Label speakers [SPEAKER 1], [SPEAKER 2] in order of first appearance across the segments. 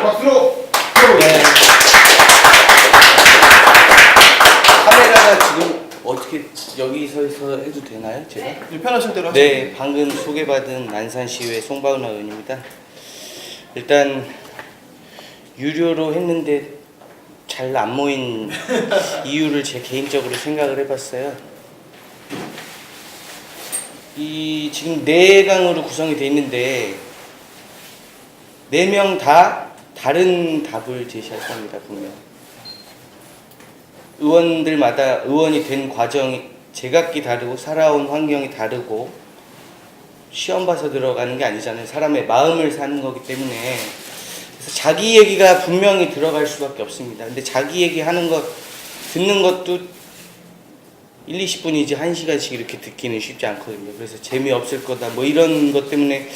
[SPEAKER 1] 박수로.
[SPEAKER 2] 네. 카메라가 지금 어떻게 여기서 해도 되나요? 제가?
[SPEAKER 1] 네. 편하신 대로 하시면
[SPEAKER 2] 네, 방금 소개받은 안산시의회 송바운화 의원입니다. 일단 유료로 했는데 잘 안 모인 이유를 제 개인적으로 생각을 해봤어요. 이 지금 4강으로 구성이 돼 있는데 4명 다 다른 답을 제시할 겁니다. 분명 의원들마다 의원이 된 과정이 제각기 다르고 살아온 환경이 다르고 시험 봐서 들어가는 게 아니잖아요. 사람의 마음을 사는 거기 때문에 그래서 자기 얘기가 분명히 들어갈 수밖에 없습니다. 근데 자기 얘기 하는 것 듣는 것도 1, 20분이지 1시간씩 이렇게 듣기는 쉽지 않거든요. 그래서 재미없을 거다 뭐 이런 것 때문에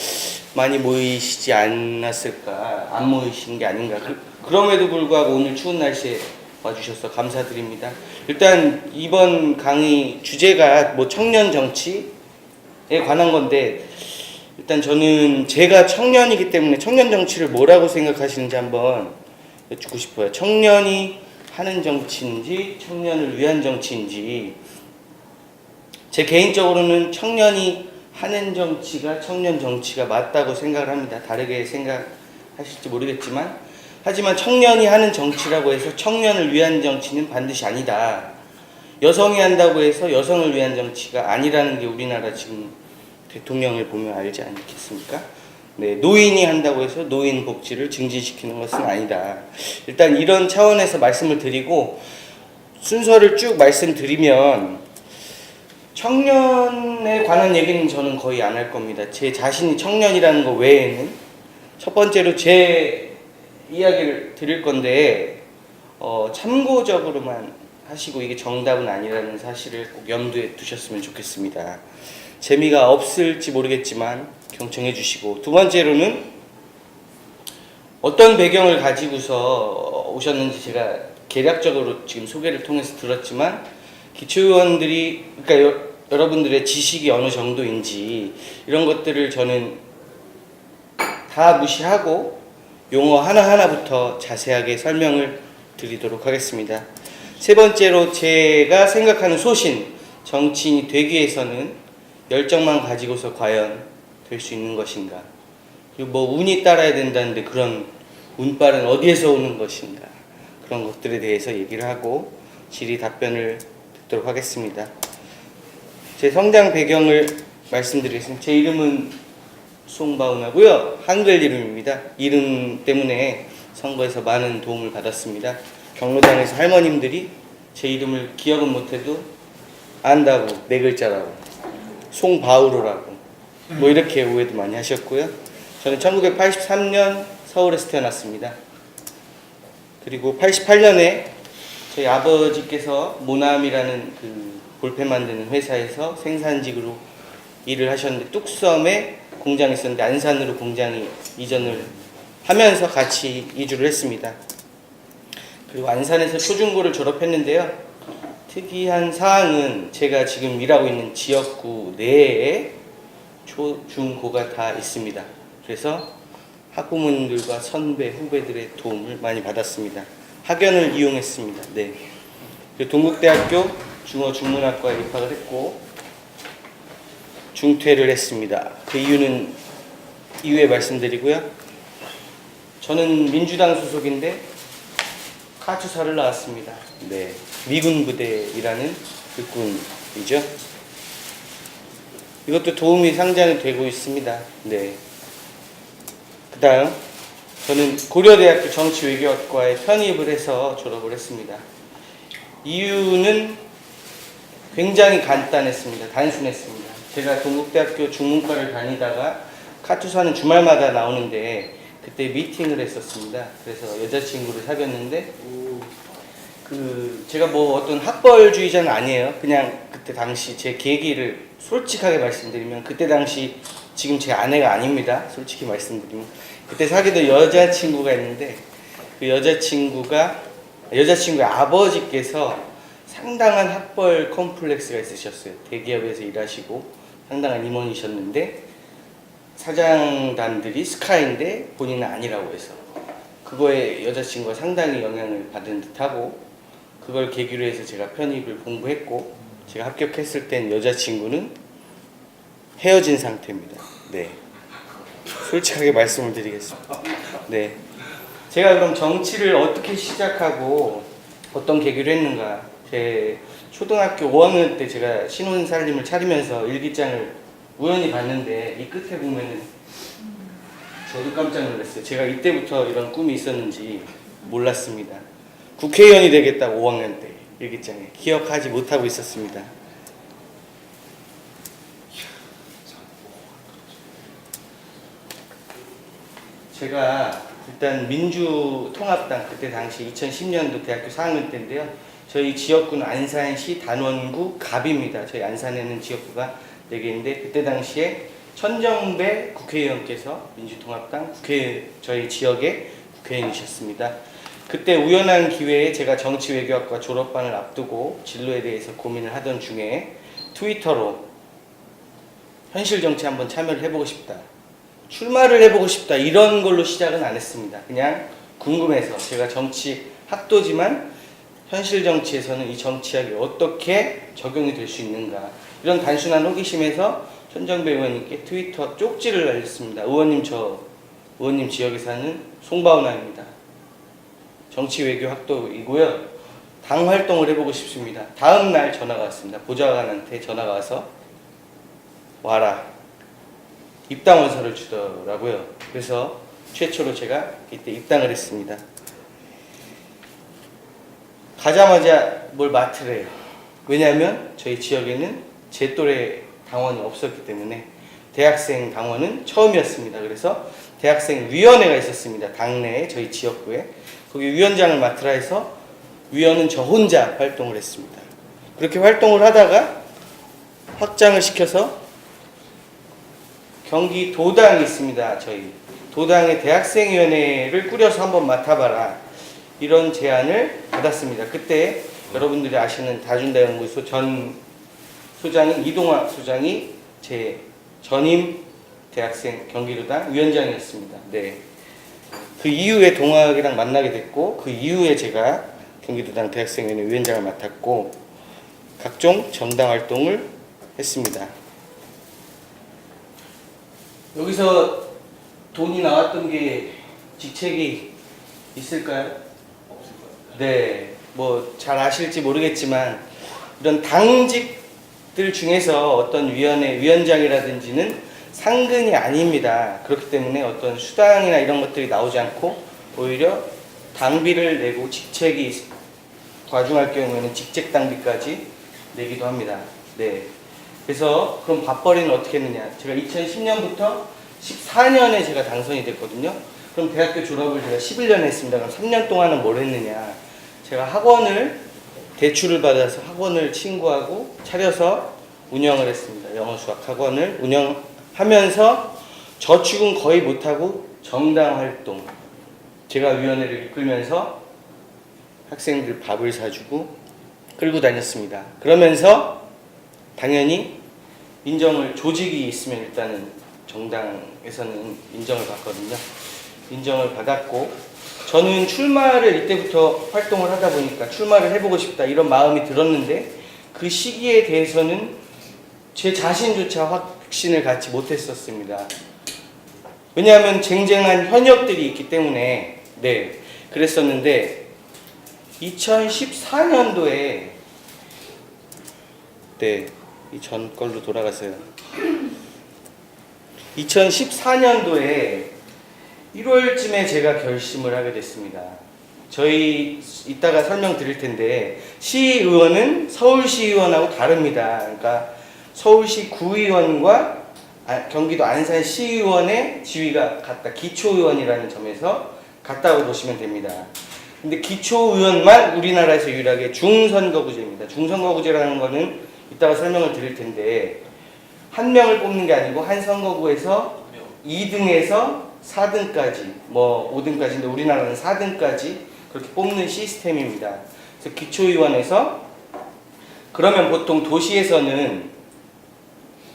[SPEAKER 2] 많이 모이시지 않았을까, 안 모이신 게 아닌가. 그럼에도 불구하고 오늘 추운 날씨에 와주셔서 감사드립니다. 일단 이번 강의 주제가 뭐 청년 정치에 관한 건데 일단 저는 제가 청년이기 때문에 청년 정치를 뭐라고 생각하시는지 한번 여쭙고 싶어요. 청년이 하는 정치인지 청년을 위한 정치인지. 제 개인적으로는 청년이 하는 정치가 청년 정치가 맞다고 생각을 합니다. 다르게 생각하실지 모르겠지만 하지만 청년이 하는 정치라고 해서 청년을 위한 정치는 반드시 아니다. 여성이 한다고 해서 여성을 위한 정치가 아니라는 게 우리나라 지금 대통령을 보면 알지 않겠습니까? 네, 노인이 한다고 해서 노인 복지를 증진시키는 것은 아니다. 일단 이런 차원에서 말씀을 드리고 순서를 쭉 말씀드리면 청년에 관한 얘기는 저는 거의 안 할 겁니다. 제 자신이 청년이라는 거 외에는 첫 번째로 제 이야기를 드릴 건데 참고적으로만 하시고 이게 정답은 아니라는 사실을 꼭 염두에 두셨으면 좋겠습니다. 재미가 없을지 모르겠지만 경청해 주시고 두 번째로는 어떤 배경을 가지고서 오셨는지 제가 개략적으로 지금 소개를 통해서 들었지만 기초의원들이 그러니까 여러분들의 지식이 어느 정도인지 이런 것들을 저는 다 무시하고 용어 하나하나부터 자세하게 설명을 드리도록 하겠습니다. 세 번째로 제가 생각하는 소신, 정치인이 되기 위해서는 열정만 가지고서 과연 될 수 있는 것인가? 그리고 뭐 운이 따라야 된다는데 그런 운빨은 어디에서 오는 것인가? 그런 것들에 대해서 얘기를 하고 질의 답변을 듣도록 하겠습니다. 제 성장 배경을 말씀드리겠습니다. 제 이름은 송바운하고요. 한글 이름입니다. 이름 때문에 선거에서 많은 도움을 받았습니다. 경로당에서 할머님들이 제 이름을 기억은 못해도 안다고, 4글자라고, 송바우로라고 뭐 이렇게 오해도 많이 하셨고요. 저는 1983년 서울에서 태어났습니다. 그리고 88년에 저희 아버지께서 모남이라는 그 볼펜 만드는 회사에서 생산직으로 일을 하셨는데 뚝섬에 공장이 있었는데 안산으로 공장이 이전을 하면서 같이 이주를 했습니다. 그리고 안산에서 초중고를 졸업했는데요. 특이한 사항은 제가 지금 일하고 있는 지역구 내에 초, 중, 고가 다 있습니다. 그래서 학부모님들과 선배, 후배들의 도움을 많이 받았습니다. 학연을 이용했습니다. 네. 동국대학교 중어중문학과에 입학을 했고 중퇴를 했습니다. 그 이유는 이후에 말씀드리고요. 저는 민주당 소속인데 카투사를 나왔습니다. 네. 미군 부대에 일하는 일꾼이죠. 이것도 도움이 상당히 되고 있습니다. 네. 그 다음 저는 고려대학교 정치외교학과에 편입을 해서 졸업을 했습니다. 이유는 굉장히 간단했습니다. 단순했습니다. 제가 동국대학교 중문과를 다니다가 카투사는 주말마다 나오는데 그때 미팅을 했었습니다. 그래서 여자친구를 사귀었는데 제가 뭐 어떤 학벌주의자는 아니에요. 그냥 그때 당시 제 계기를 솔직하게 말씀드리면 그때 당시 지금 제 아내가 아닙니다. 솔직히 말씀드리면 그때 사귀던 여자친구가 있는데 그 여자친구의 아버지께서 상당한 학벌 컴플렉스가 있으셨어요. 대기업에서 일하시고 상당한 임원이셨는데 사장단들이 스카인데 본인은 아니라고 해서 그거에 여자친구가 상당히 영향을 받은 듯하고 그걸 계기로 해서 제가 편입을 공부했고 제가 합격했을 땐 여자친구는 헤어진 상태입니다. 네, 솔직하게 말씀을 드리겠습니다. 네, 제가 그럼 정치를 어떻게 시작하고 어떤 계기로 했는가. 제 초등학교 5학년 때 제가 신혼살림을 차리면서 일기장을 우연히 봤는데 이 끝에 보면은 저도 깜짝 놀랐어요. 제가 이때부터 이런 꿈이 있었는지 몰랐습니다. 국회의원이 되겠다고 5학년 때 일기장에 기억하지 못하고 있었습니다. 제가 일단 민주통합당 그때 당시 2010년도 대학교 4학년 때인데요. 저희 지역구는 안산시 단원구 갑입니다. 저희 안산에는 지역구가 4개인데 그때 당시에 천정배 국회의원께서 민주통합당 저희 지역의 국회의원이셨습니다. 그때 우연한 기회에 제가 정치외교학과 졸업반을 앞두고 진로에 대해서 고민을 하던 중에 트위터로 현실 정치 한번 참여를 해보고 싶다. 출마를 해보고 싶다. 이런 걸로 시작은 안 했습니다. 그냥 궁금해서 제가 정치 학도지만 현실 정치에서는 이 정치학이 어떻게 적용이 될 수 있는가. 이런 단순한 호기심에서 천정배 의원님께 트위터 쪽지를 날렸습니다. 의원님, 저 의원님 지역에 사는 송바운아입니다. 정치외교 학도이고요. 당 활동을 해보고 싶습니다. 다음 날 전화가 왔습니다. 보좌관한테 전화가 와서 와라. 입당 원서를 주더라고요. 그래서 최초로 제가 이때 입당을 했습니다. 가자마자 뭘 맡으래요. 왜냐하면 저희 지역에는 제 또래 당원이 없었기 때문에 대학생 당원은 처음이었습니다. 그래서 대학생 위원회가 있었습니다. 당내에 저희 지역구에. 거기 위원장을 맡으라 해서 위원은 저 혼자 활동을 했습니다. 그렇게 활동을 하다가 확장을 시켜서 경기 도당이 있습니다. 저희 도당의 대학생위원회를 꾸려서 한번 맡아봐라. 이런 제안을 받았습니다. 그때 여러분들이 아시는 다준다연구소 전 소장인 이동학 소장이 제 전임 대학생 경기도당 위원장이었습니다. 네. 그 이후에 동학이랑 만나게 됐고 그 이후에 제가 경기도당 대학생위원회 위원장을 맡았고 각종 정당 활동을 했습니다. 여기서 돈이 나왔던 게 직책이 있을까요? 네, 뭐 잘 아실지 모르겠지만 이런 당직들 중에서 어떤 위원회 위원장이라든지는 상근이 아닙니다. 그렇기 때문에 어떤 수당이나 이런 것들이 나오지 않고 오히려 당비를 내고 직책이 과중할 경우에는 직책 당비까지 내기도 합니다. 네. 그래서 그럼 밥벌이는 어떻게 했느냐? 제가 2010년부터 14년에 제가 당선이 됐거든요. 그럼 대학교 졸업을 제가 11년에 했습니다. 그럼 3년 동안은 뭘 했느냐? 제가 학원을 대출을 받아서 학원을 친구하고 차려서 운영을 했습니다. 영어 수학 학원을 운영하면서 저축은 거의 못하고 정당 활동 제가 위원회를 이끌면서 학생들 밥을 사주고 끌고 다녔습니다. 그러면서 당연히 인정을 조직이 있으면 일단은 정당에서는 인정을 받거든요. 인정을 받았고 저는 출마를 이때부터 활동을 하다 보니까 출마를 해보고 싶다 이런 마음이 들었는데 그 시기에 대해서는 제 자신조차 확신을 갖지 못했었습니다. 왜냐하면 쟁쟁한 현역들이 있기 때문에 네 그랬었는데 2014년도에 네 이 전 걸로 돌아가세요. 2014년도에 1월쯤에 제가 결심을 하게 됐습니다. 저희 이따가 설명드릴 텐데 시의원은 서울시의원하고 다릅니다. 그러니까 서울시 구의원과 경기도 안산시의원의 지위가 같다. 기초의원이라는 점에서 같다고 보시면 됩니다. 근데 기초의원만 우리나라에서 유일하게 중선거구제입니다. 중선거구제라는 거는 이따가 설명을 드릴 텐데 한 명을 뽑는 게 아니고 한 선거구에서 2등에서 4등까지 뭐 5등까지인데 우리나라는 4등까지 그렇게 뽑는 시스템입니다. 그래서 기초의원에서 그러면 보통 도시에서는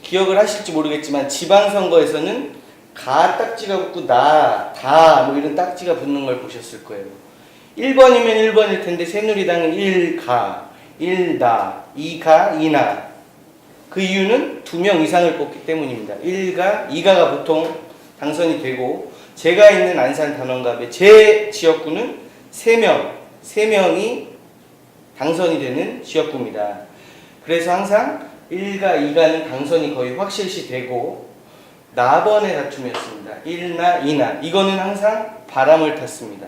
[SPEAKER 2] 기억을 하실지 모르겠지만 지방선거에서는 가 딱지가 붙고 나, 다 뭐 이런 딱지가 붙는 걸 보셨을 거예요. 1번이면 1번일 텐데 새누리당은 1가, 1나, 2가, 2나. 그 이유는 2명 이상을 뽑기 때문입니다. 1가, 2가가 보통 당선이 되고 제가 있는 안산 단원갑의 제 지역구는 3명이 당선이 되는 지역구입니다. 그래서 항상 1가, 2가는 당선이 거의 확실시 되고 나번의 다툼이었습니다. 1나 2나. 이거는 항상 바람을 탔습니다.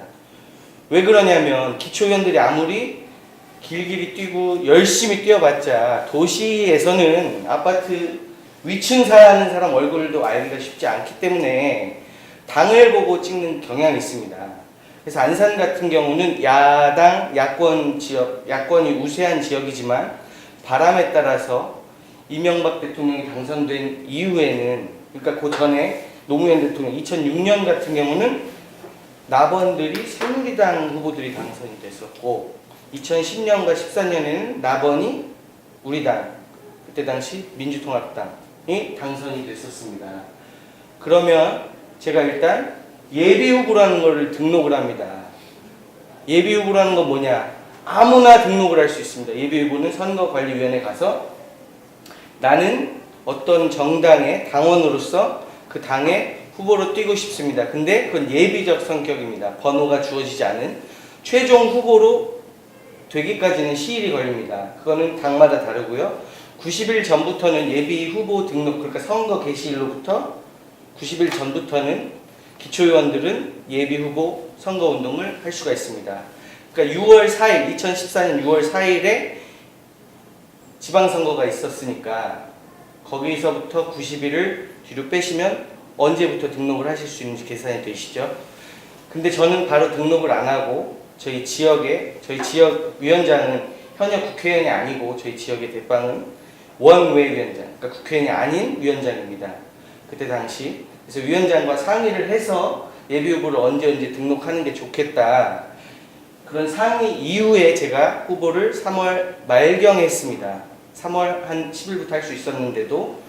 [SPEAKER 2] 왜 그러냐면 기초의원들이 아무리 길길이 뛰고 열심히 뛰어봤자 도시에서는 아파트 위층 사는 사람 얼굴도 알기가 쉽지 않기 때문에 당을 보고 찍는 경향이 있습니다. 그래서 안산 같은 경우는 야당, 야권 지역, 야권이 우세한 지역이지만 바람에 따라서 이명박 대통령이 당선된 이후에는, 그러니까 그 전에 노무현 대통령 2006년 같은 경우는 나번들이 새누리당 후보들이 당선이 됐었고 2010년과 14년에는 나번이 우리 당, 그때 당시 민주통합당이 당선이 됐었습니다. 그러면 제가 일단 예비후보라는 것을 등록을 합니다. 예비후보라는 건 뭐냐? 아무나 등록을 할 수 있습니다. 예비후보는 선거관리위원회 가서 나는 어떤 정당의 당원으로서 그 당의 후보로 뛰고 싶습니다. 근데 그건 예비적 성격입니다. 번호가 주어지지 않은 최종 후보로 되기까지는 시일이 걸립니다. 그거는 당마다 다르고요. 90일 전부터는 예비 후보 등록, 그러니까 선거 개시일로부터 90일 전부터는 기초의원들은 예비 후보 선거운동을 할 수가 있습니다. 그러니까 6월 4일, 2014년 6월 4일에 지방선거가 있었으니까 거기서부터 90일을 뒤로 빼시면 언제부터 등록을 하실 수 있는지 계산이 되시죠. 근데 저는 바로 등록을 안 하고 저희 지역 위원장은 현역 국회의원이 아니고 저희 지역의 대빵은 원외위원장, 그러니까 국회의원이 아닌 위원장입니다. 그때 당시. 그래서 위원장과 상의를 해서 예비후보를 언제 등록하는 게 좋겠다. 그런 상의 이후에 제가 후보를 3월 말경에 했습니다. 3월 한 10일부터 할 수 있었는데도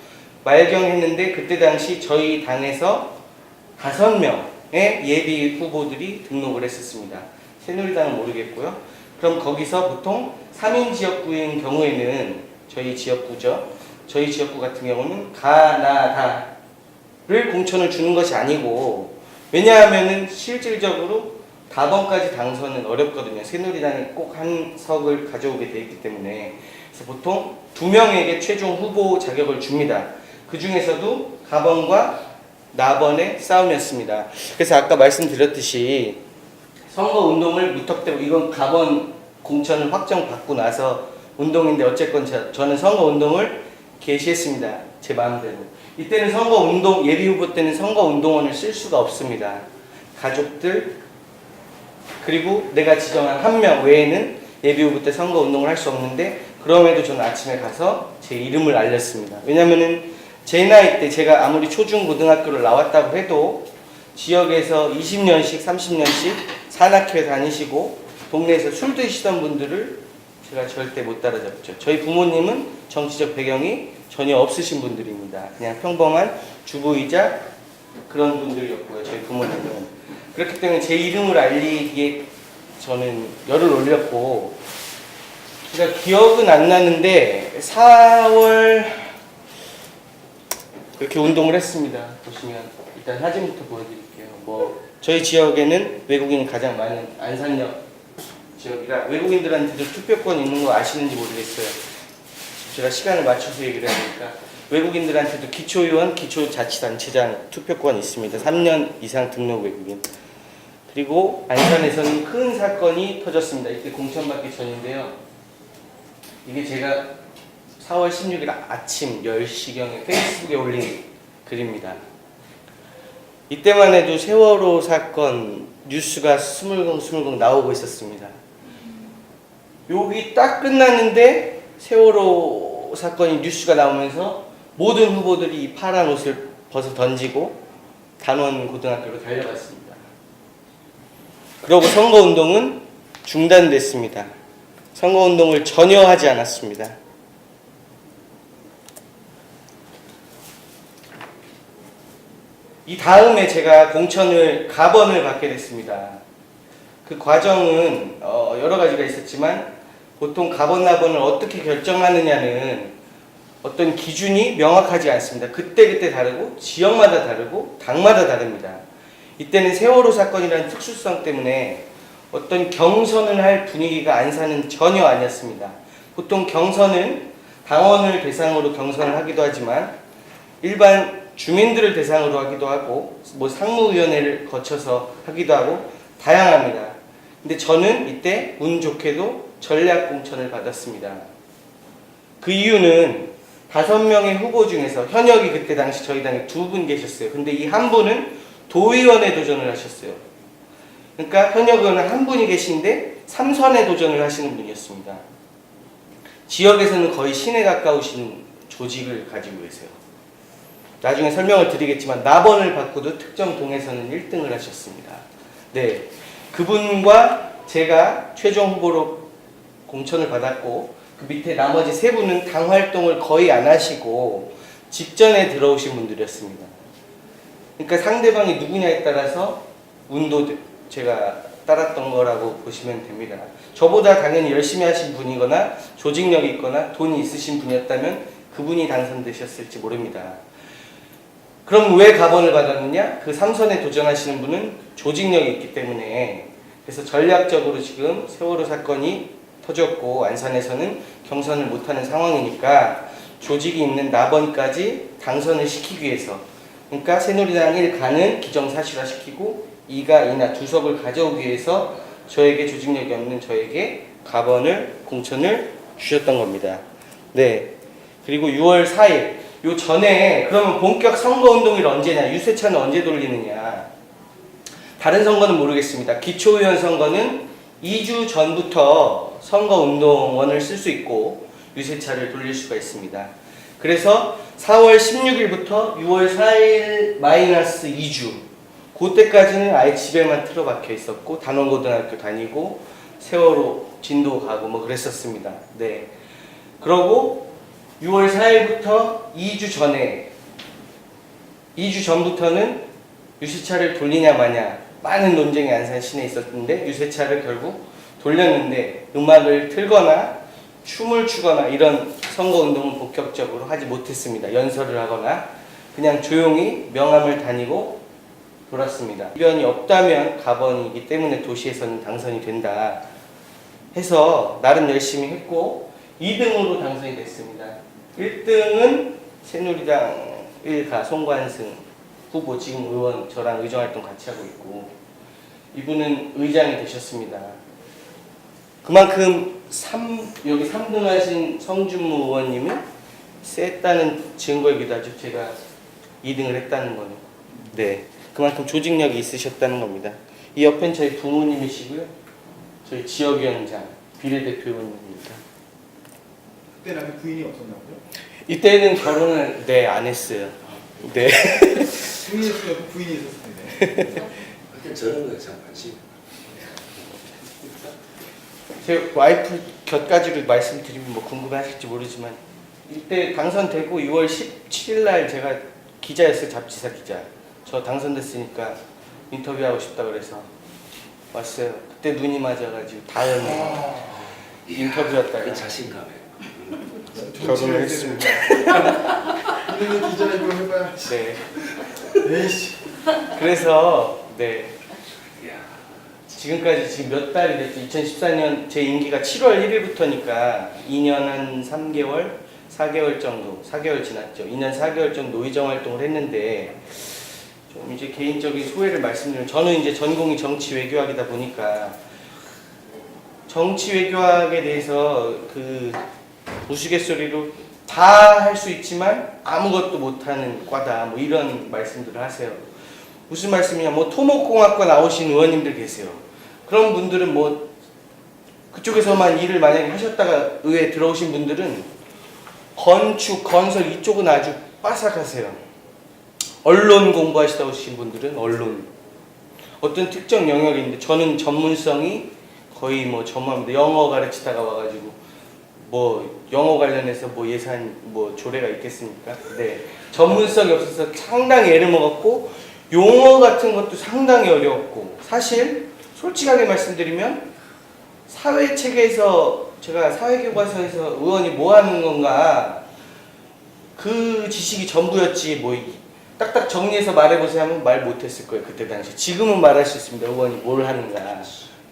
[SPEAKER 2] 말경에 했는데 그때 당시 저희 당에서 5명의 예비 후보들이 등록을 했었습니다. 새누리당은 모르겠고요. 그럼 거기서 보통 3인 지역구인 경우에는 저희 지역구죠. 저희 지역구 같은 경우는 가나다를 공천을 주는 것이 아니고, 왜냐하면은 실질적으로 다번까지 당선은 어렵거든요. 새누리당이 꼭 한 석을 가져오게 돼 있기 때문에. 그래서 보통 2명에게 최종 후보 자격을 줍니다. 그 중에서도 가번과 나번의 싸움이었습니다. 그래서 아까 말씀드렸듯이 선거운동을 무턱대고, 이건 가번 공천을 확정받고 나서 운동인데 어쨌건 저는 선거운동을 개시했습니다. 제 마음대로. 이때는 선거운동, 예비후보 때는 선거운동원을 쓸 수가 없습니다. 가족들 그리고 내가 지정한 1명 외에는 예비후보 때 선거운동을 할 수 없는데, 그럼에도 저는 아침에 가서 제 이름을 알렸습니다. 왜냐면은 제 나이 때 제가 아무리 초중고등학교를 나왔다고 해도 지역에서 20년씩 30년씩 산악회 다니시고 동네에서 술 드시던 분들을 제가 절대 못 따라잡죠. 저희 부모님은 정치적 배경이 전혀 없으신 분들입니다. 그냥 평범한 주부이자 그런 분들이었고요. 저희 부모님은. 그렇기 때문에 제 이름을 알리기에 저는 열을 올렸고, 제가 기억은 안 나는데 4월 이렇게 운동을 했습니다. 보시면 일단 사진부터 보여드릴게요. 저희 지역에는 외국인이 가장 많은 안산역 지역이라 외국인들한테도 투표권 있는 거 아시는지 모르겠어요. 제가 시간을 맞춰서 얘기를 하니까 외국인들한테도 기초의원, 기초자치단체장 투표권이 있습니다. 3년 이상 등록 외국인. 그리고 안산에서는 큰 사건이 터졌습니다. 이때 공천받기 전인데요. 이게 제가 4월 16일 아침 10시경에 페이스북에 올린 글입니다. 이때만 해도 세월호 사건 뉴스가 스물쿵 나오고 있었습니다. 여기 딱 끝났는데 세월호 사건이 뉴스가 나오면서 모든 후보들이 이 파란 옷을 벗어 던지고 단원 고등학교로 달려갔습니다. 그러고 선거운동은 중단됐습니다. 선거운동을 전혀 하지 않았습니다. 이 다음에 제가 공천을 가번을 받게 됐습니다. 그 과정은 여러 가지가 있었지만 보통 가번 나번을 어떻게 결정하느냐는 어떤 기준이 명확하지 않습니다. 그때그때 다르고 지역마다 다르고 당마다 다릅니다. 이때는 세월호 사건이라는 특수성 때문에 어떤 경선을 할 분위기가 안산은 전혀 아니었습니다. 보통 경선은 당원을 대상으로 경선을 하기도 하지만 일반 주민들을 대상으로 하기도 하고 뭐 상무위원회를 거쳐서 하기도 하고 다양합니다. 근데 저는 이때 운 좋게도 전략 공천을 받았습니다. 그 이유는 5명의 후보 중에서 현역이 그때 당시 저희 당에 2분 계셨어요. 근데 이 한 분은 도의원에 도전을 하셨어요. 그러니까 현역 의원은 한 분이 계신데 3선에 도전을 하시는 분이었습니다. 지역에서는 거의 신에 가까우신 조직을 가지고 계세요. 나중에 설명을 드리겠지만 나번을 받고도 특정 동에서는 1등을 하셨습니다. 네, 그분과 제가 최종 후보로 공천을 받았고 그 밑에 나머지 3분은 당 활동을 거의 안 하시고 직전에 들어오신 분들이었습니다. 그러니까 상대방이 누구냐에 따라서 운도 제가 따랐던 거라고 보시면 됩니다. 저보다 당연히 열심히 하신 분이거나 조직력이 있거나 돈이 있으신 분이었다면 그분이 당선되셨을지 모릅니다. 그럼 왜 가번을 받았느냐? 그 3선에 도전하시는 분은 조직력이 있기 때문에, 그래서 전략적으로 지금 세월호 사건이 터졌고 안산에서는 경선을 못하는 상황이니까 조직이 있는 나번까지 당선을 시키기 위해서, 그러니까 새누리당 1 가는 기정사실화시키고 2가 이나 2석을 가져오기 위해서 저에게 조직력이 없는 저에게 가번을 공천을 주셨던 겁니다. 네. 그리고 6월 4일 요 전에 그러면 본격 선거운동일 언제냐, 유세차는 언제 돌리느냐. 다른 선거는 모르겠습니다. 기초의원 선거는 2주 전부터 선거운동원을 쓸 수 있고 유세차를 돌릴 수가 있습니다. 그래서 4월 16일부터 6월 4일 마이너스 2주, 그때까지는 아예 집에만 틀어박혀 있었고 단원고등학교 다니고 세월호 진도 가고 뭐 그랬었습니다. 네. 그러고 6월 4일부터 2주 전에, 2주 전부터는 유세차를 돌리냐 마냐 많은 논쟁이 안산 시내에 있었는데 유세차를 결국 돌렸는데 음악을 틀거나 춤을 추거나 이런 선거운동은 본격적으로 하지 못했습니다. 연설을 하거나 그냥 조용히 명함을 다니고 돌았습니다. 이변이 없다면 가번이기 때문에 도시에서는 당선이 된다 해서 나름 열심히 했고 2등으로 당선이 됐습니다. 1등은 새누리당 1가 송관승 후보, 지금 의원, 저랑 의정활동 같이 하고 있고 이분은 의장이 되셨습니다. 그만큼 여기 3등 하신 성준무 의원님은 셌다는 증거이기도 하죠. 제가 2등을 했다는 거는. 네, 그만큼 조직력이 있으셨다는 겁니다. 이 옆엔 저희 부모님이시고요. 저희 지역위원장, 비례대표 의원님입니다.
[SPEAKER 1] 그때는 아직 부인이 없었나고요?
[SPEAKER 2] 이때는 결혼을 안 했어요. 네.
[SPEAKER 1] 부인이 있었고 부인이 있었을 텐데.
[SPEAKER 3] 그때 저런 거에 참 관심.
[SPEAKER 2] 제 와이프 곁가지를 말씀드리면 뭐 궁금하실지 모르지만 이때 당선되고 6월 17일 날 제가 기자였어요. 잡지사 기자. 저 당선됐으니까 인터뷰하고 싶다 그래서 왔어요. 그때 눈이 맞아가지고 다음에 인터뷰였다가
[SPEAKER 3] 그 자신감에.
[SPEAKER 2] 결혼을 했습니다.
[SPEAKER 1] 이런 기자를 그럼 해봐야.
[SPEAKER 2] 네.
[SPEAKER 1] 에이씨.
[SPEAKER 2] 그래서 네.
[SPEAKER 3] 이야.
[SPEAKER 2] 지금까지 지금 몇 달이 됐죠? 2014년 제 임기가 7월 1일부터니까 2년 한 3개월, 4개월 정도, 4개월 지났죠. 2년 4개월 정도 의정 활동을 했는데 좀 이제 개인적인 소회를 말씀드리면 저는 이제 전공이 정치 외교학이다 보니까 정치 외교학에 대해서 그 우스갯소리로 다 할 수 있지만 아무것도 못하는 과다 뭐 이런 말씀들을 하세요. 무슨 말씀이냐, 뭐 토목공학과 나오신 의원님들 계세요. 그런 분들은 뭐 그쪽에서만 일을 만약에 하셨다가 의회에 들어오신 분들은 건축, 건설 이쪽은 아주 빠삭하세요. 언론 공부하시다 오신 분들은 언론, 어떤 특정 영역인데 저는 전문성이 거의 뭐 전무합니다. 영어 가르치다가 와가지고 뭐 영어 관련해서 뭐 예산 뭐 조례가 있겠습니까? 네, 전문성이 없어서 상당히 애를 먹었고 용어 같은 것도 상당히 어려웠고, 사실 솔직하게 말씀드리면 사회 체계에서 제가 사회교과서에서 의원이 뭐 하는 건가 그 지식이 전부였지 뭐 딱딱 정리해서 말해보세요 하면 말 못했을 거예요 그때 당시. 지금은 말할 수 있습니다. 의원이 뭘 하는가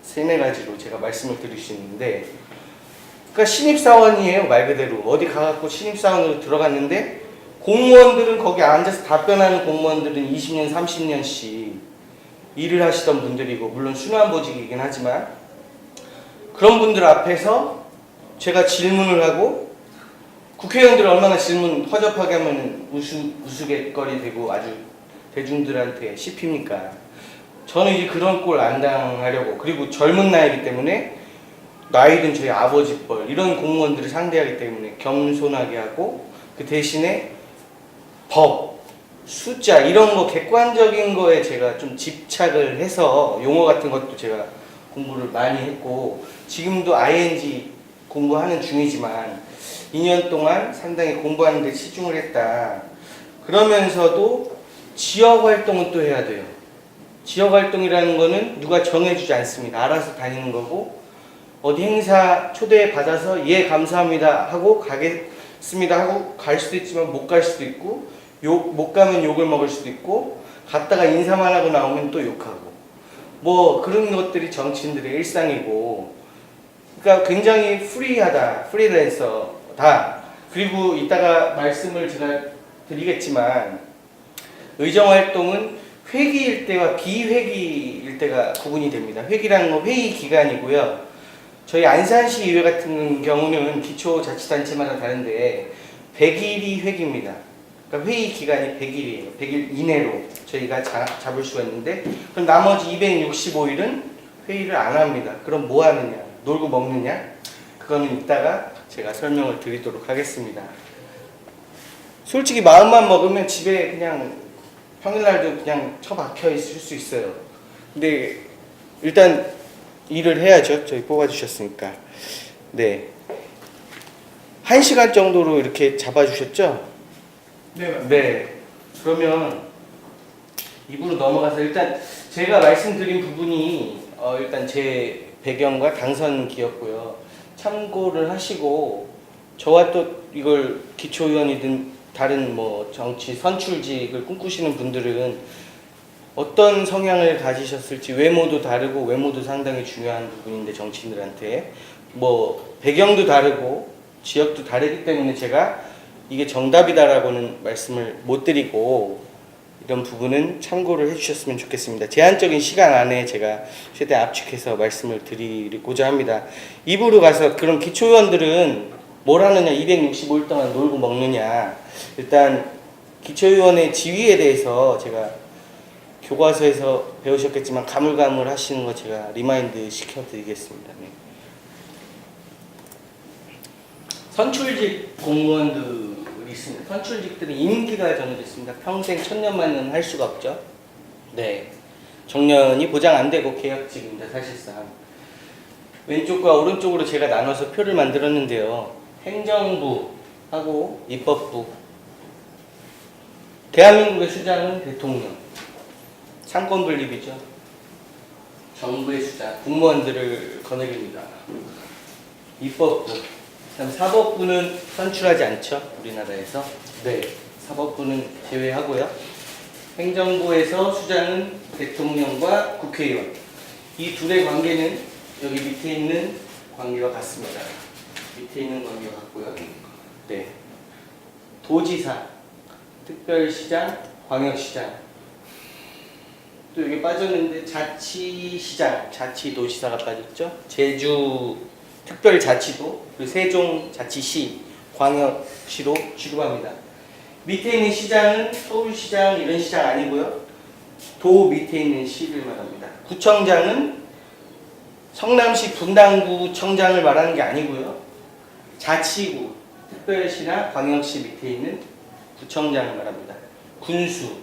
[SPEAKER 2] 세네 가지로 제가 말씀을 드릴 수 있는데, 그러니까 신입사원이에요 말 그대로. 어디 가갖고 신입사원으로 들어갔는데 공무원들은 거기 앉아서 답변하는 공무원들은 20년 30년씩 일을 하시던 분들이고, 물론 순환보직이긴 하지만 그런 분들 앞에서 제가 질문을 하고, 국회의원들 얼마나 질문 허접하게 하면 우스갯거리 되고 아주 대중들한테 씹힙니까. 저는 이제 그런 꼴 안 당하려고, 그리고 젊은 나이기 때문에 나이든 저희 아버지 뻘 이런 공무원들을 상대하기 때문에 겸손하게 하고, 그 대신에 법, 숫자 이런 거 객관적인 거에 제가 좀 집착을 해서 용어 같은 것도 제가 공부를 많이 했고, 지금도 ING 공부하는 중이지만 2년 동안 상당히 공부하는 데 치중을 했다. 그러면서도 지역 활동은 또 해야 돼요. 지역 활동이라는 거는 누가 정해주지 않습니다. 알아서 다니는 거고, 어디 행사 초대 받아서 예 감사합니다 하고 가겠습니다 하고 갈 수도 있지만 못 갈 수도 있고, 못 가면 욕을 먹을 수도 있고, 갔다가 인사만 하고 나오면 또 욕하고, 뭐 그런 것들이 정치인들의 일상이고, 그러니까 굉장히 프리하다, 프리랜서다. 그리고 이따가 말씀을 제가 드리겠지만 의정활동은 회기일 때와 비회기일 때가 구분이 됩니다. 회기라는 건 회의 기간이고요. 저희 안산시 의회 같은 경우는 기초자치단체마다 다른데 100일이 회기입니다. 그러니까 회의 기간이 100일이에요. 100일 이내로 저희가 잡을 수가 있는데, 그럼 나머지 265일은 회의를 안 합니다. 그럼 뭐 하느냐? 놀고 먹느냐? 그거는 이따가 제가 설명을 드리도록 하겠습니다. 솔직히 마음만 먹으면 집에 그냥 평일날도 그냥 처박혀 있을 수 있어요. 근데 일단 일을 해야죠. 저희 뽑아주셨으니까. 네. 1시간 정도로 이렇게 잡아주셨죠?
[SPEAKER 1] 네.
[SPEAKER 2] 네. 그러면 입으로 넘어가서 일단 제가 말씀드린 부분이 일단 제 배경과 당선기였고요. 참고를 하시고, 저와 또 이걸 기초의원이든 다른 뭐 정치 선출직을 꿈꾸시는 분들은 어떤 성향을 가지셨을지, 외모도 다르고, 외모도 상당히 중요한 부분인데 정치인들한테 뭐 배경도 다르고 지역도 다르기 때문에 제가 이게 정답이다라고는 말씀을 못 드리고, 이런 부분은 참고를 해주셨으면 좋겠습니다. 제한적인 시간 안에 제가 최대한 압축해서 말씀을 드리고자 합니다. 입으로 가서 그럼 기초의원들은 뭘 하느냐, 265일 동안 놀고 먹느냐. 일단 기초의원의 지위에 대해서 제가 교과서에서 배우셨겠지만 가물가물 하시는 거 제가 리마인드 시켜드리겠습니다. 네. 선출직 공무원들이 있습니다. 선출직들은 임기가 정해졌습니다. 평생 천년만은 할 수가 없죠. 네, 정년이 보장 안 되고 계약직입니다. 사실상 왼쪽과 오른쪽으로 제가 나눠서 표를 만들었는데요. 행정부하고 입법부, 대한민국의 수장은 대통령, 상권 분립이죠. 정부의 수장, 국무원들을 거느립니다. 입법부, 그다음 사법부는 선출하지 않죠, 우리나라에서. 네, 사법부는 제외하고요. 행정부에서 수장은 대통령과 국회의원. 이 둘의 관계는 여기 밑에 있는 관계와 같습니다. 밑에 있는 관계와 같고요. 네, 도지사, 특별시장, 광역시장. 또 여기 빠졌는데 자치시장, 자치도시사가 빠졌죠. 제주 특별자치도, 그리고 세종자치시, 광역시로 취급합니다. 밑에 있는 시장은 서울시장 이런 시장 아니고요. 도 밑에 있는 시를 말합니다. 구청장은 성남시 분당구청장을 말하는 게 아니고요. 자치구, 특별시나 광역시 밑에 있는 구청장을 말합니다. 군수가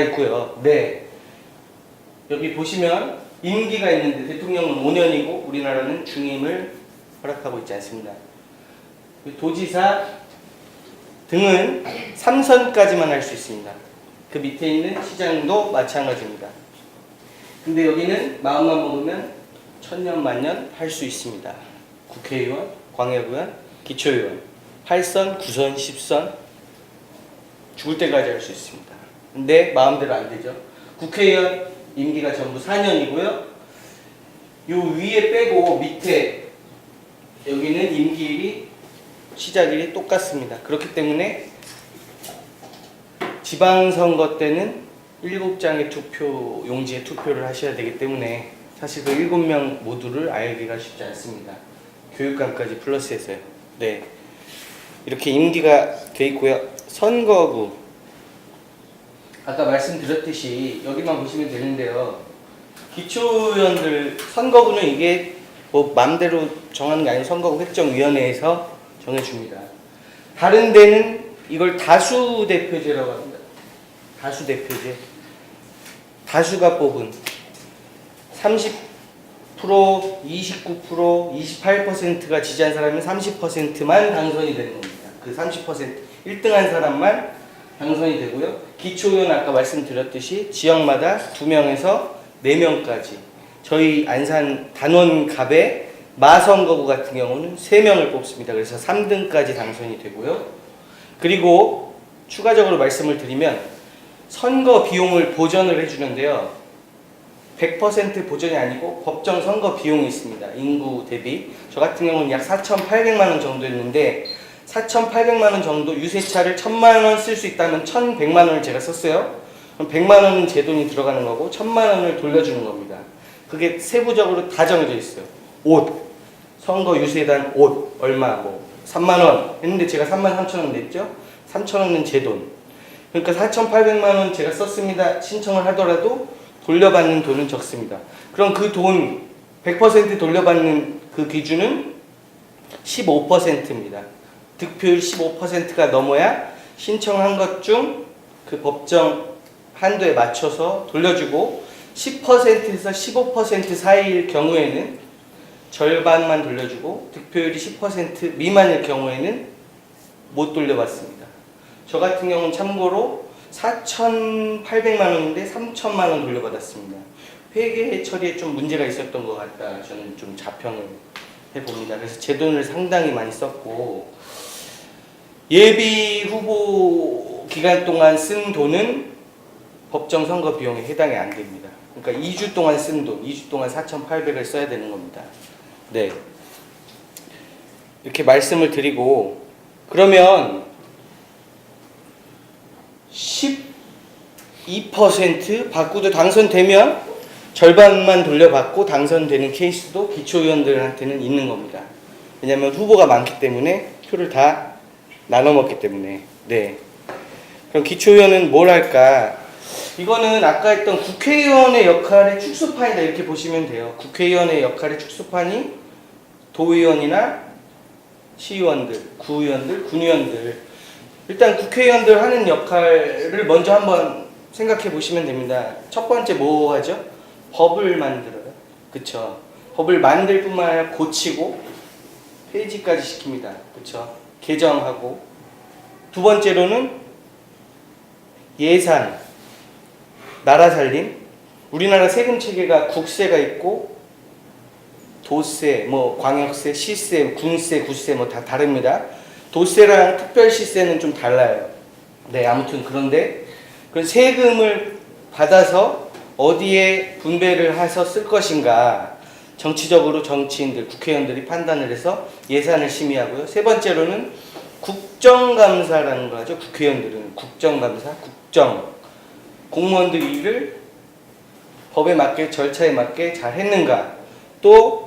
[SPEAKER 2] 있고요. 네, 여기 보시면 임기가 있는데 대통령은 5년이고 우리나라는 중임을 허락하고 있지 않습니다. 도지사, 등은 3선까지만 할 수 있습니다. 그 밑에 있는 시장도 마찬가지입니다. 근데 여기는 마음만 먹으면 천년 만년 할 수 있습니다. 국회의원, 광역의원, 기초의원 8선, 9선, 10선 죽을 때까지 할 수 있습니다. 근데 마음대로 안 되죠. 국회의원 임기가 전부 4년이고요. 요 위에 빼고 밑에 여기는 임기일이 시작일이 똑같습니다. 그렇기 때문에 지방선거 때는 7장의 투표 용지에 투표를 하셔야 되기 때문에 사실 그 7명 모두를 알기가 쉽지 않습니다. 교육감까지 플러스해서요. 네, 이렇게 임기가 돼 있고요. 선거구 아까 말씀드렸듯이 여기만 보시면 되는데요. 기초의원들 선거구는 이게 뭐 마음대로 정하는 게 아니고 선거구 획정위원회에서 정해줍니다. 다른 데는 이걸 다수대표제라고 합니다. 다수대표제. 다수가 뽑은 30%, 29%, 28%가 지지한 사람은 30%만 당선이 되는 겁니다. 그 30% 1등한 사람만 당선이 되고요. 기초의원 아까 말씀드렸듯이 지역마다 2명에서 4명까지 저희 안산 단원갑의 마선거구 같은 경우는 3명을 뽑습니다. 그래서 3등까지 당선이 되고요. 그리고 추가적으로 말씀을 드리면 선거 비용을 보전을 해주는데요. 100% 보전이 아니고 법정 선거 비용이 있습니다. 인구 대비. 저 같은 경우는 약 4,800만 원 정도였는데 4,800만 원 정도 유세차를 1,000만 원 쓸 수 있다면 1,100만 원을 제가 썼어요. 그럼 100만 원은 제 돈이 들어가는 거고 1,000만 원을 돌려주는 겁니다. 그게 세부적으로 다 정해져 있어요. 옷, 선거 유세단 옷 얼마 뭐 3만 원 했는데 제가 33,000원 냈죠. 3,000원은 제 돈. 그러니까 4,800만 원 제가 썼습니다. 신청을 하더라도 돌려받는 돈은 적습니다. 그럼 그 돈 100% 돌려받는 그 기준은 15%입니다. 득표율 15%가 넘어야 신청한 것 중 그 법정 한도에 맞춰서 돌려주고 10%에서 15% 사이일 경우에는 절반만 돌려주고 득표율이 10% 미만일 경우에는 못 돌려받습니다. 저 같은 경우는 참고로 4,800만 원인데 3,000만 원 돌려받았습니다. 회계 처리에 좀 문제가 있었던 것 같다. 저는 좀 자평을 해봅니다. 그래서 제 돈을 상당히 많이 썼고 예비 후보 기간 동안 쓴 돈은 법정 선거 비용에 해당이 안 됩니다. 그러니까 2주 동안 쓴 돈, 2주 동안 4,800을 써야 되는 겁니다. 네. 이렇게 말씀을 드리고 그러면 12% 받고도 당선되면 절반만 돌려받고 당선되는 케이스도 기초의원들한테는 있는 겁니다. 왜냐하면 후보가 많기 때문에 표를 다 나눠 먹기 때문에. 네. 그럼 기초의원은 뭘 할까? 이거는 아까 했던 국회의원의 역할의 축소판이다 이렇게 보시면 돼요. 국회의원의 역할의 축소판이 도의원이나 시의원들, 구의원들, 군의원들. 일단 국회의원들 하는 역할을 먼저 한번 생각해 보시면 됩니다. 첫 번째 뭐 하죠? 법을 만들어요. 그쵸? 법을 만들 뿐만 아니라 고치고 폐지까지 시킵니다. 그쵸? 개정하고. 두 번째로는 예산, 나라 살림. 우리나라 세금 체계가 국세가 있고 도세, 뭐 광역세, 시세, 군세, 구세 뭐 다 다릅니다. 도세랑 특별시세는 좀 달라요. 네, 아무튼 그런데 그 세금을 받아서 어디에 분배를 해서 쓸 것인가 정치적으로 정치인들, 국회의원들이 판단을 해서 예산을 심의하고요. 세 번째로는 국정감사라는 거 하죠. 국회의원들은 국정감사, 국정 공무원들이 일을 법에 맞게 절차에 맞게 잘 했는가 또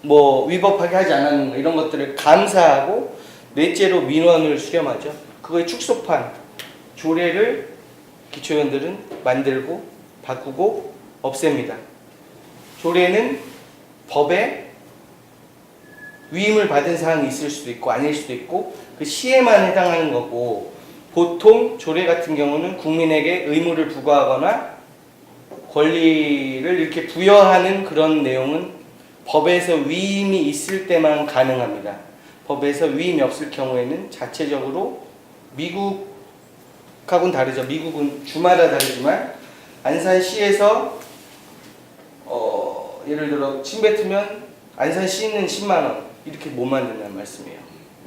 [SPEAKER 2] 뭐 위법하게 하지 않았는가 이런 것들을 감사하고 넷째로 민원을 수렴하죠. 그거의 축소판 조례를 기초의원들은 만들고 바꾸고 없앱니다. 조례는 법에 위임을 받은 사항이 있을 수도 있고 아닐 수도 있고 그 시에만 해당하는 거고 보통 조례 같은 경우는 국민에게 의무를 부과하거나 권리를 이렇게 부여하는 그런 내용은 법에서 위임이 있을 때만 가능합니다. 법에서 위임이 없을 경우에는 자체적으로 미국하고는 다르죠. 미국은 주마다 다르지만 안산시에서 예를 들어 침 뱉으면 안산시는 10만 원 이렇게 못 만든다는 말씀이에요.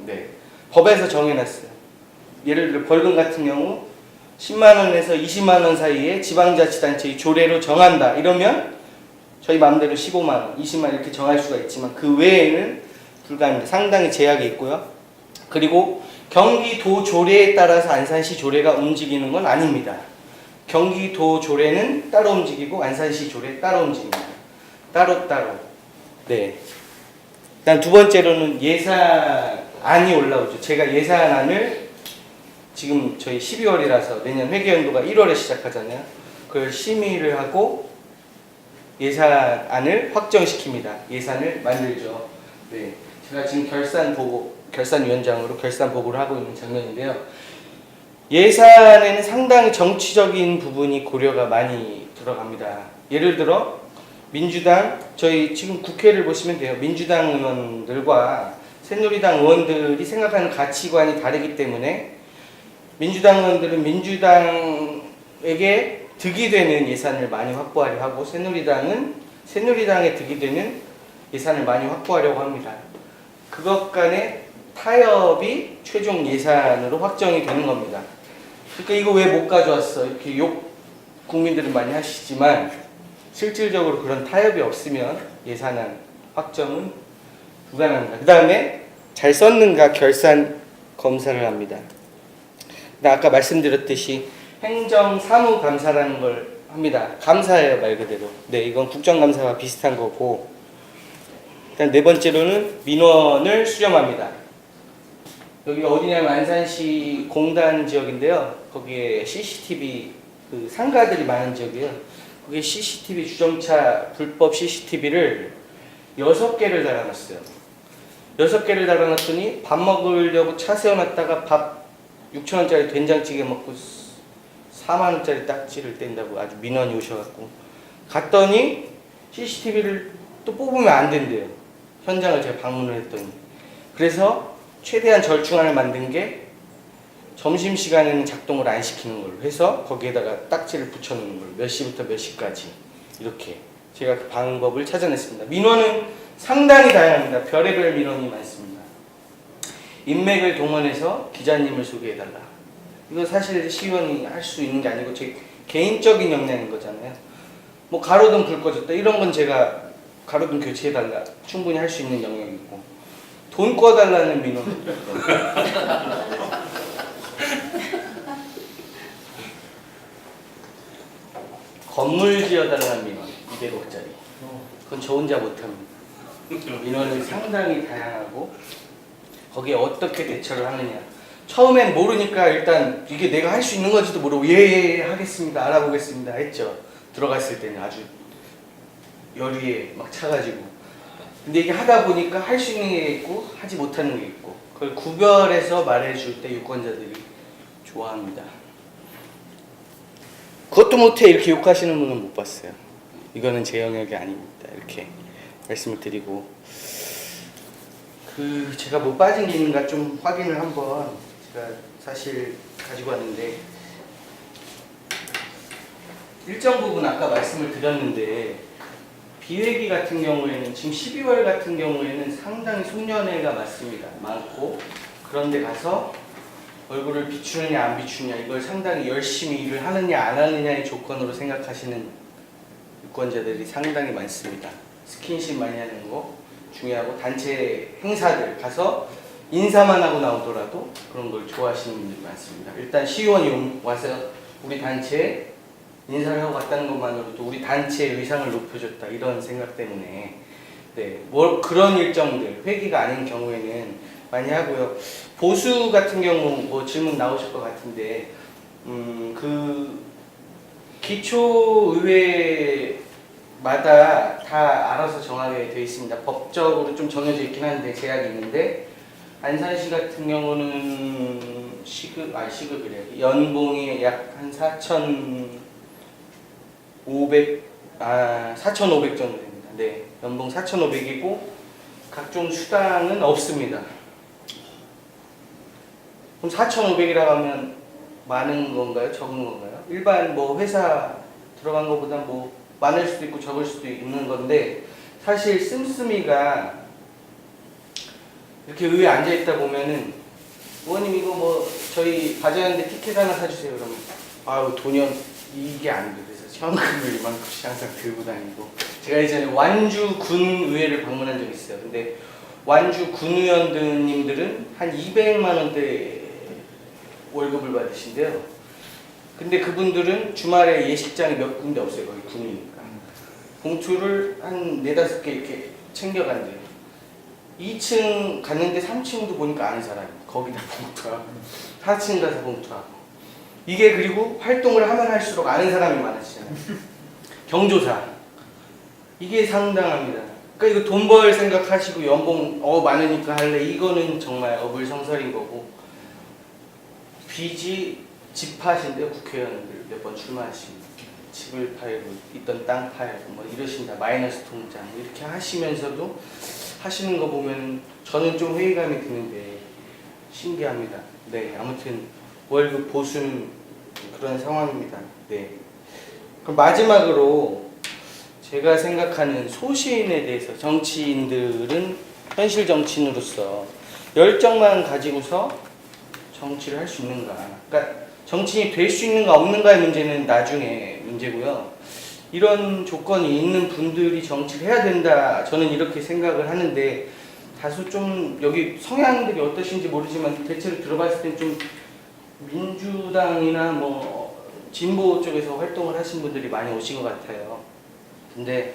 [SPEAKER 2] 네, 법에서 정해놨어요. 예를 들어 벌금 같은 경우 10만 원에서 20만 원 사이에 지방자치단체의 조례로 정한다. 이러면 저희 마음대로 15만 원, 20만 원 이렇게 정할 수가 있지만 그 외에는 불가합니다. 상당히 제약이 있고요. 그리고 경기도 조례에 따라서 안산시 조례가 움직이는 건 아닙니다. 경기도 조례는 따로 움직이고 안산시 조례 따로 움직입니다. 따로따로. 네. 일단 두 번째로는 예산안이 올라오죠. 제가 예산안을 지금 저희 12월이라서 내년 회계연도가 1월에 시작하잖아요. 그걸 심의를 하고 예산안을 확정시킵니다. 예산을 만들죠. 네. 제가 지금 결산위원장으로 결산 보고를 하고 있는 장면인데요. 예산에는 상당히 정치적인 부분이 고려가 많이 들어갑니다. 예를 들어 민주당, 저희 지금 국회를 보시면 돼요. 민주당 의원들과 새누리당 의원들이 생각하는 가치관이 다르기 때문에 민주당 의원들은 민주당에게 득이 되는 예산을 많이 확보하려 하고 새누리당은 새누리당에 득이 되는 예산을 많이 확보하려고 합니다. 그것 간의 타협이 최종 예산으로 확정이 되는 겁니다. 그러니까 이거 왜 못 가져왔어? 이렇게 욕 국민들은 많이 하시지만 실질적으로 그런 타협이 없으면 예산안 확정은 불가능합니다. 그 다음에 잘 썼는가 결산 검사를 합니다. 아까 말씀드렸듯이 행정사무감사라는 걸 합니다. 감사예요, 말 그대로. 네, 이건 국정감사와 비슷한 거고. 일단 네 번째로는 민원을 수렴합니다. 여기 어디냐면 안산시 공단 지역인데요. 거기에 CCTV 그 상가들이 많은 지역이에요. 거기에 CCTV 주정차 불법 CCTV를 6개를 달아놨어요. 6개를 달아놨더니 밥 먹으려고 차 세워놨다가 밥 6,000원짜리 된장찌개 먹고 4만원짜리 딱지를 뗀다고 아주 민원이 오셔갖고 갔더니 CCTV를 또 뽑으면 안 된대요. 현장을 제가 방문을 했더니. 그래서 최대한 절충안을 만든 게 점심시간에는 작동을 안 시키는 걸로 해서 거기에다가 딱지를 붙여놓는 걸로 몇 시부터 몇 시까지 이렇게 제가 그 방법을 찾아냈습니다. 민원은 상당히 다양합니다. 별의별 민원이 많습니다. 인맥을 동원해서 기자님을 소개해달라. 이거 사실 시의원이 할 수 있는 게 아니고 제 개인적인 역량인 거잖아요. 뭐 가로등 불 꺼졌다 이런 건 제가 가로등 교체해달라 충분히 할 수 있는 영역이고 돈 꺼달라는 민원도 건물 지어달라는 민원 200억짜리 그건 저 혼자 못합니다. 민원은 상당히 다양하고 거기에 어떻게 대처를 하느냐. 처음엔 모르니까 일단 이게 내가 할 수 있는 건지도 모르고 예 하겠습니다 알아보겠습니다 했죠. 들어갔을 때는 아주 열의에 막 차가지고 근데 이게 하다 보니까 할 수 있는 게 있고 하지 못하는 게 있고 그걸 구별해서 말해줄 때 유권자들이 좋아합니다. 그것도 못해 이렇게 욕하시는 분은 못 봤어요. 이거는 제 영역이 아닙니다. 이렇게 말씀을 드리고 제가 뭐 빠진 게 있는가 좀 확인을 한번 제가 사실 가지고 왔는데 일정 부분 아까 말씀을 드렸는데 비회기 같은 경우에는 지금 12월 같은 경우에는 상당히 송년회가 많고 그런데 가서 얼굴을 비추느냐 안 비추느냐 이걸 상당히 열심히 일을 하느냐 안 하느냐의 조건으로 생각하시는 유권자들이 상당히 많습니다. 스킨십 많이 하는 거 중요하고 단체 행사들 가서 인사만 하고 나오더라도 그런 걸 좋아하시는 분들이 많습니다. 일단 시의원이 와서 우리 단체에 인사를 하고 갔다는 것만으로도 우리 단체의 위상을 높여줬다 이런 생각 때문에 뭐 그런 일정들 회기가 아닌 경우에는 많이 하고요. 보수 같은 경우 뭐 질문 나오실 것 같은데 그 기초의회마다 다 알아서 정하게 되어 있습니다. 법적으로 좀 정해져 있긴 한데 제약이 있는데 안산시 같은 경우는 시급이래 연봉이 약 한 4,500 정도 됩니다. 네, 연봉 4,500이고 각종 수당은 없습니다. 그럼 4,500이라고 하면 많은 건가요? 적은 건가요? 일반 뭐 회사 들어간 것보다 뭐 많을 수도 있고 적을 수도 있는 건데 사실 씀씀이가 이렇게 의회에 앉아있다 보면은 의원님 이거 뭐 저희 과제하는데 티켓 하나 사주세요. 그러면 아유 돈이 이게 안 돼. 그래서 현금을 이만큼씩 항상 들고 다니고 제가 예전에 완주 군의회를 방문한 적이 있어요. 근데 완주 군의원님들은 한 200만 원대 월급을 받으신대요. 근데 그분들은 주말에 예식장이 몇 군데 없어요. 거기 군이니까. 봉투를 한 4-5개 이렇게 챙겨간대요. 2층 갔는데 3층도 보니까 아는 사람이 거기다 봉투하고 4층 가서 봉투하고 이게 그리고 활동을 하면 할수록 아는 사람이 많아지잖아요. 경조사 이게 상당합니다. 그러니까 이거 돈 벌 생각하시고 연봉 많으니까 할래 이거는 정말 어불성설인 거고 빚이 집 파신데요. 국회의원들 몇 번 출마하시고 집을 팔고 있던 땅 팔고 뭐 이러신다. 마이너스 통장 이렇게 하시면서도 하시는 거 보면 저는 좀 회의감이 드는데 신기합니다. 네, 아무튼 월급 보수는 그런 상황입니다. 네. 그럼 마지막으로 제가 생각하는 소신에 대해서 정치인들은 현실 정치인으로서 열정만 가지고서 정치를 할 수 있는가? 그러니까 정치인이 될 수 있는가 없는가의 문제는 나중에 문제고요. 이런 조건이 있는 분들이 정치를 해야 된다. 저는 이렇게 생각을 하는데 다소 좀 여기 성향들이 어떠신지 모르지만 대체로 들어봤을 땐 좀 민주당이나 뭐 진보 쪽에서 활동을 하신 분들이 많이 오신 것 같아요. 근데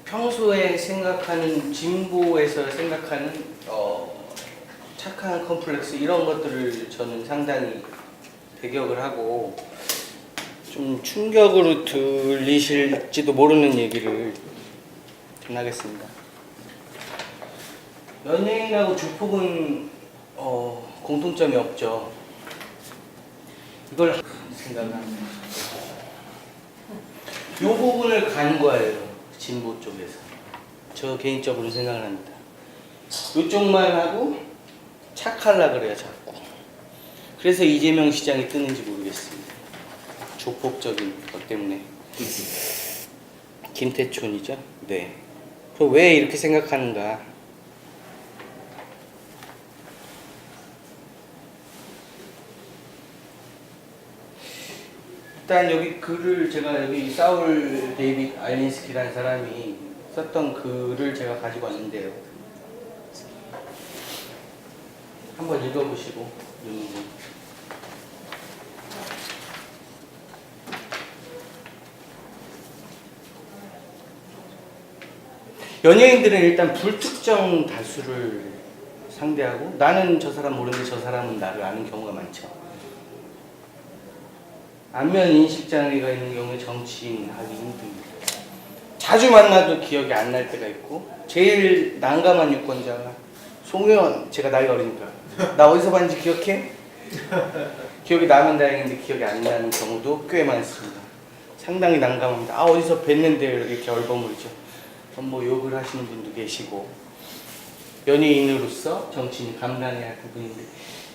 [SPEAKER 2] 평소에 생각하는 진보에서 생각하는 착한 컴플렉스 이런 것들을 저는 상당히 배격을 하고 좀 충격으로 들리실지도 모르는 얘기를 전하겠습니다. 연예인하고 조폭은 공통점이 없죠. 이걸 생각합니다. 이 부분을 간 거예요. 진보 쪽에서. 저 개인적으로 생각을 합니다. 이쪽만 하고 착하려 그래요, 자꾸. 그래서 이재명 시장이 뜨는지 모르겠습니다. 조폭적인 것 때문에. 김태촌이죠? 네. 그럼 왜 이렇게 생각하는가? 일단 여기 글을 제가 여기 사울 데이빗 알린스키라는 사람이 썼던 글을 제가 가지고 왔는데요. 한번 읽어보시고 연예인들은 일단 불특정 다수를 상대하고 나는 저 사람 모르는데 저 사람은 나를 아는 경우가 많죠. 안면 인식장애가 있는 경우에 정치인 하기 힘듭니다. 자주 만나도 기억이 안 날 때가 있고 제일 난감한 유권자가 송혜원, 제가 나이가 어리니까 나 어디서 봤는지 기억해? 기억이 나면 다행인데 기억이 안 나는 경우도 꽤 많습니다. 상당히 난감합니다. 아 어디서 뵀는데 이렇게 얼버무리죠. 뭐 욕을 하시는 분도 계시고 연예인으로서 정치인이 감당해야 할 부분인데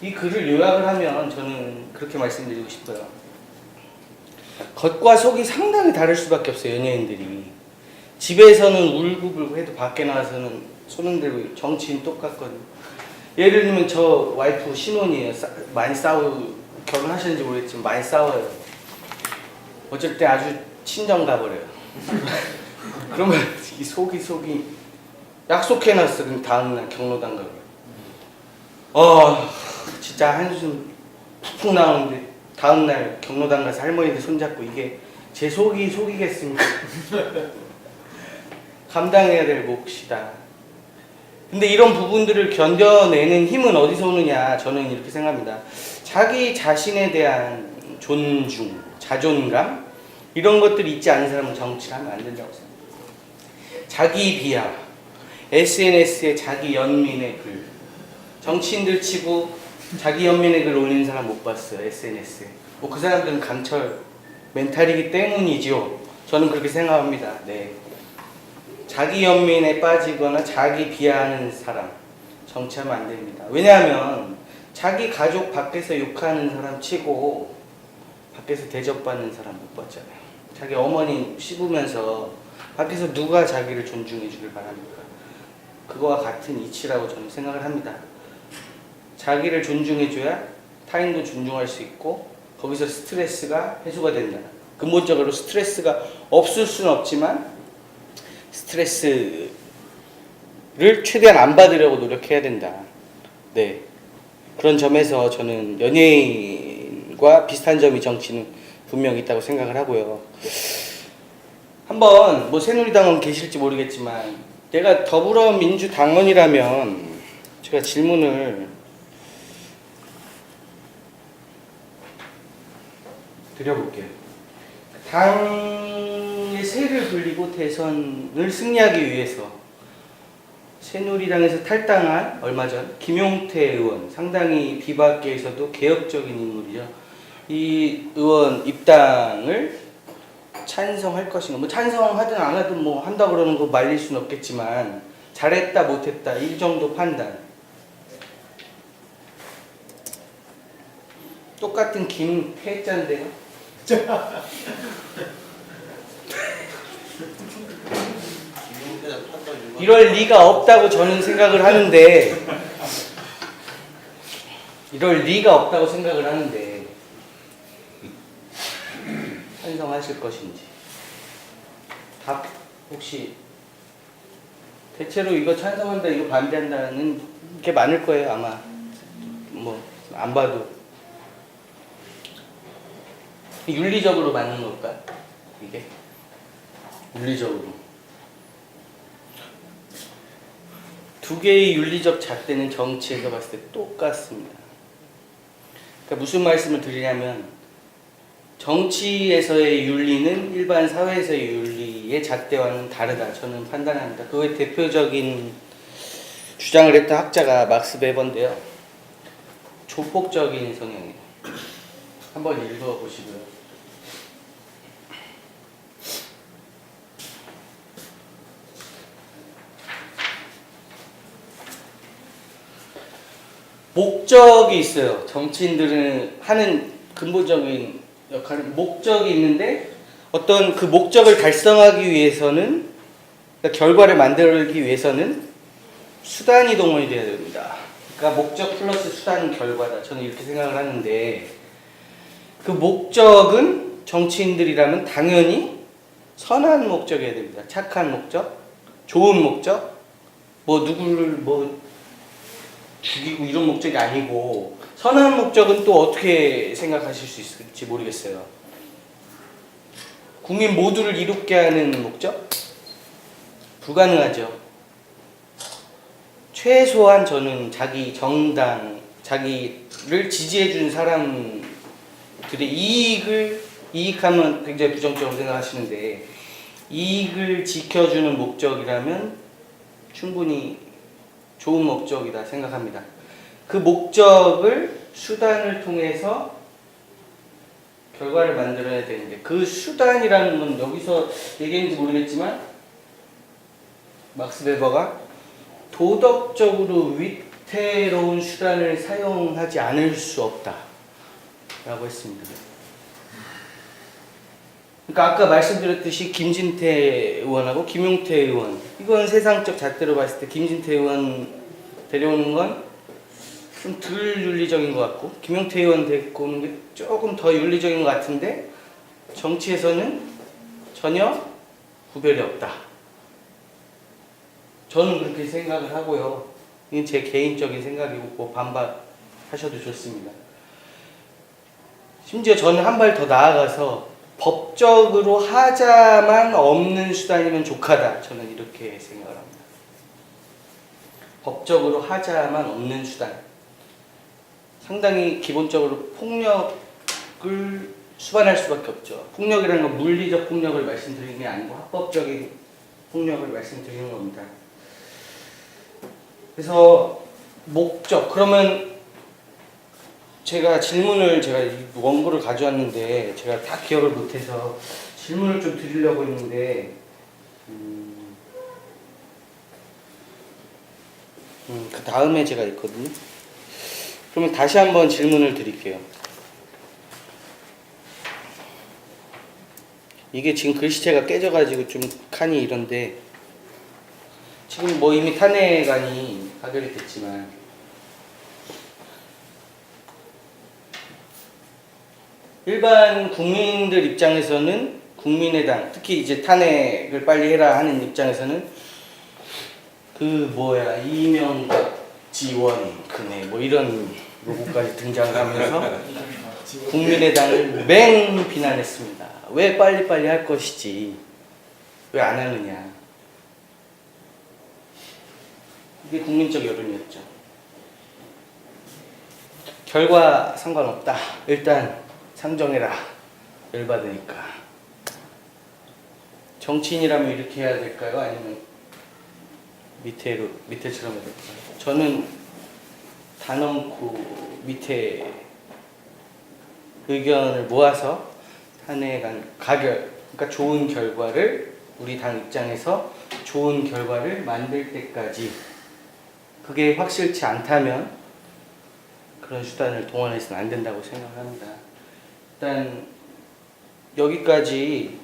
[SPEAKER 2] 이 글을 요약을 하면 저는 그렇게 말씀드리고 싶어요. 겉과 속이 상당히 다를 수밖에 없어요. 연예인들이 집에서는 울고불고 해도 밖에 나와서는 손 흔들고 정치인 똑같거든요. 예를 들면 저 와이프 신혼이에요. 많이 결혼하셨는지 모르겠지만 많이 싸워요. 어쩔 때 아주 친정 가버려요. 그러면 이 속이 약속해놨어. 그럼 다음날 경로당 가고요. 진짜 한숨 푹푹 나오는데 다음날 경로당 가서 할머니들 손잡고 이게 제 속이겠습니까? 감당해야 될 몫이다. 근데 이런 부분들을 견뎌내는 힘은 어디서 오느냐 저는 이렇게 생각합니다. 자기 자신에 대한 존중, 자존감 이런 것들이 있지 않은 사람은 정치를 하면 안 된다고 생각합니다. 자기 비하, SNS에 자기 연민의 글 정치인들 치고 자기 연민의 글 올리는 사람 못 봤어요. SNS에. 뭐 그 사람들은 강철 멘탈이기 때문이죠. 저는 그렇게 생각합니다. 네. 자기 연민에 빠지거나 자기 비하하는 사람 정치하면 안 됩니다. 왜냐하면 자기 가족 밖에서 욕하는 사람 치고 밖에서 대접받는 사람 못 봤잖아요. 자기 어머니 씹으면서 밖에서 누가 자기를 존중해 주길 바랍니까? 그거와 같은 이치라고 저는 생각을 합니다. 자기를 존중해 줘야 타인도 존중할 수 있고 거기서 스트레스가 해소가 된다. 근본적으로 스트레스가 없을 수는 없지만 스트레스를 최대한 안 받으려고 노력해야 된다. 네. 그런 점에서 저는 연예인과 비슷한 점이 정치는 분명히 있다고 생각을 하고요. 한번 뭐 새누리당은 계실지 모르겠지만 내가 더불어민주당원이라면 제가 질문을 드려볼게요. 당의 세를 불리고 대선을 승리하기 위해서 새누리당에서 탈당한 얼마 전 김용태 의원, 상당히 비박계에서도 개혁적인 인물이죠. 이 의원 입당을 찬성할 것인가? 뭐 찬성하든 안 하든 뭐 한다 그러는 거 말릴 수는 없겠지만 잘했다 못했다 이 정도 판단. 똑같은 김패자인데요. 이럴 리가 없다고 저는 생각을 하는데 이럴 리가 없다고 생각을 하는데 찬성하실 것인지 답 혹시 대체로 이거 찬성한다 이거 반대한다는 게 많을 거예요 아마 뭐 안 봐도 윤리적으로 맞는 걸까 이게 윤리적으로 두 개의 윤리적 잣대는 정치에서 봤을 때 똑같습니다. 그러니까 무슨 말씀을 드리냐면 정치에서의 윤리는 일반 사회에서의 윤리의 잣대와는 다르다. 저는 판단합니다. 그의 대표적인 주장을 했던 학자가 막스 베버인데요. 조폭적인 성향이에요. 한번 읽어보시고요. 목적이 있어요. 정치인들은 하는 근본적인 역할은 목적이 있는데 어떤 그 목적을 달성하기 위해서는 그러니까 결과를 만들기 위해서는 수단이 동원이 돼야 됩니다. 그러니까 목적 플러스 수단은 결과다. 저는 이렇게 생각을 하는데 그 목적은 정치인들이라면 당연히 선한 목적이어야 됩니다. 착한 목적, 좋은 목적, 뭐 누구를 뭐 죽이고 이런 목적이 아니고 선한 목적은 또 어떻게 생각하실 수 있을지 모르겠어요. 국민 모두를 이롭게 하는 목적? 불가능하죠. 최소한 저는 자기 정당, 자기를 지지해준 사람들의 이익하면 굉장히 부정적으로 생각하시는데 이익을 지켜주는 목적이라면 충분히 좋은 목적이다 생각합니다. 그 목적을 수단을 통해서 결과를 만들어야 되는데 그 수단이라는 건 여기서 얘기했는지 모르겠지만 막스 베버가 도덕적으로 위태로운 수단을 사용하지 않을 수 없다 라고 했습니다. 그러니까 아까 말씀드렸듯이 김진태 의원하고 김용태 의원 이건 세상적 잣대로 봤을 때 김진태 의원 데려오는 건 좀 덜 윤리적인 것 같고 김용태 의원 데리고 오는 게 조금 더 윤리적인 것 같은데 정치에서는 전혀 구별이 없다. 저는 그렇게 생각을 하고요. 이건 제 개인적인 생각이고 뭐 반박하셔도 좋습니다. 심지어 저는 한 발 더 나아가서 법적으로 하자만 없는 수단이면 족하다. 저는 이렇게 생각을 합니다. 법적으로 하자만 없는 수단. 상당히 기본적으로 폭력을 수반할 수밖에 없죠. 폭력이라는 건 물리적 폭력을 말씀드리는 게 아니고 합법적인 폭력을 말씀드리는 겁니다. 그래서 목적 그러면 제가 원고를 가져왔는데 제가 다 기억을 못해서 질문을 좀 드리려고 했는데 그 다음에 제가 있거든요. 그러면 다시 한번 질문을 드릴게요. 이게 지금 글씨체가 깨져가지고 좀 칸이 이런데 지금 뭐 이미 탄핵안이 가결이 됐지만 일반 국민들 입장에서는 국민의당 특히 이제 탄핵을 빨리 해라 하는 입장에서는 그 뭐야 이명박 지원 그네 뭐 이런 로고까지 등장하면서 국민의당을 맹 비난했습니다. 왜 빨리빨리 할 것이지 왜 안 하느냐. 이게 국민적 여론이었죠. 결과 상관없다. 일단 상정해라. 열받으니까. 정치인이라면 이렇게 해야 될까요? 아니면 밑에처럼 해야 될까요? 저는 단언코 밑에 의견을 모아서 탄핵안 가결, 그러니까 좋은 결과를 우리 당 입장에서 좋은 결과를 만들 때까지 그게 확실치 않다면 그런 수단을 동원해서는 안 된다고 생각합니다. 일단 여기까지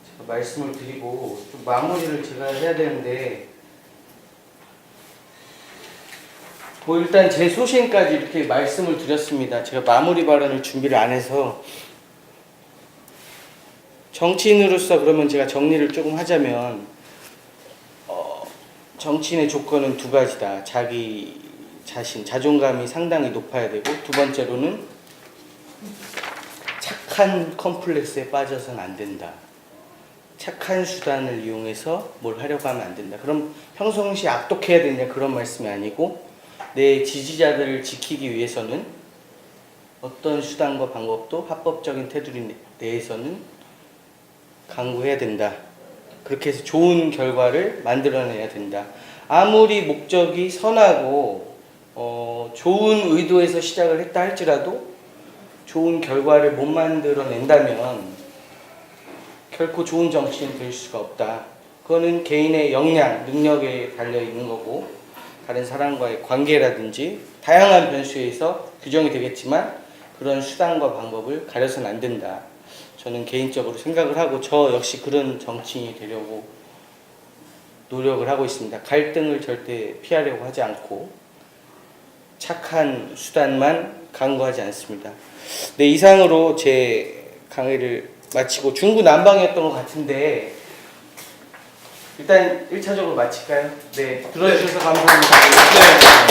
[SPEAKER 2] 제가 말씀을 드리고 좀 마무리를 제가 해야 되는데 뭐 일단 제 소신까지 이렇게 말씀을 드렸습니다. 제가 마무리 발언을 준비를 안 해서 정치인으로서 그러면 제가 정리를 조금 하자면 정치인의 조건은 두 가지다. 자기 자신, 자존감이 상당히 높아야 되고 두 번째로는 착한 컴플렉스에 빠져서는 안 된다. 착한 수단을 이용해서 뭘 하려고 하면 안 된다. 그럼 평상시에 악독해야 되냐 그런 말씀이 아니고 내 지지자들을 지키기 위해서는 어떤 수단과 방법도 합법적인 테두리 내에서는 강구해야 된다. 그렇게 해서 좋은 결과를 만들어내야 된다. 아무리 목적이 선하고 좋은 의도에서 시작을 했다 할지라도 좋은 결과를 못 만들어낸다면 결코 좋은 정치인이 될 수가 없다. 그거는 개인의 역량, 능력에 달려있는 거고 다른 사람과의 관계라든지 다양한 변수에서 규정이 되겠지만 그런 수단과 방법을 가려서는 안 된다. 저는 개인적으로 생각을 하고 저 역시 그런 정치인이 되려고 노력을 하고 있습니다. 갈등을 절대 피하려고 하지 않고 착한 수단만 강구하지 않습니다. 네, 이상으로 제 강의를 마치고 중구난방이었던 것 같은데 일단 1차적으로 마칠까요? 네, 들어주셔서 감사합니다.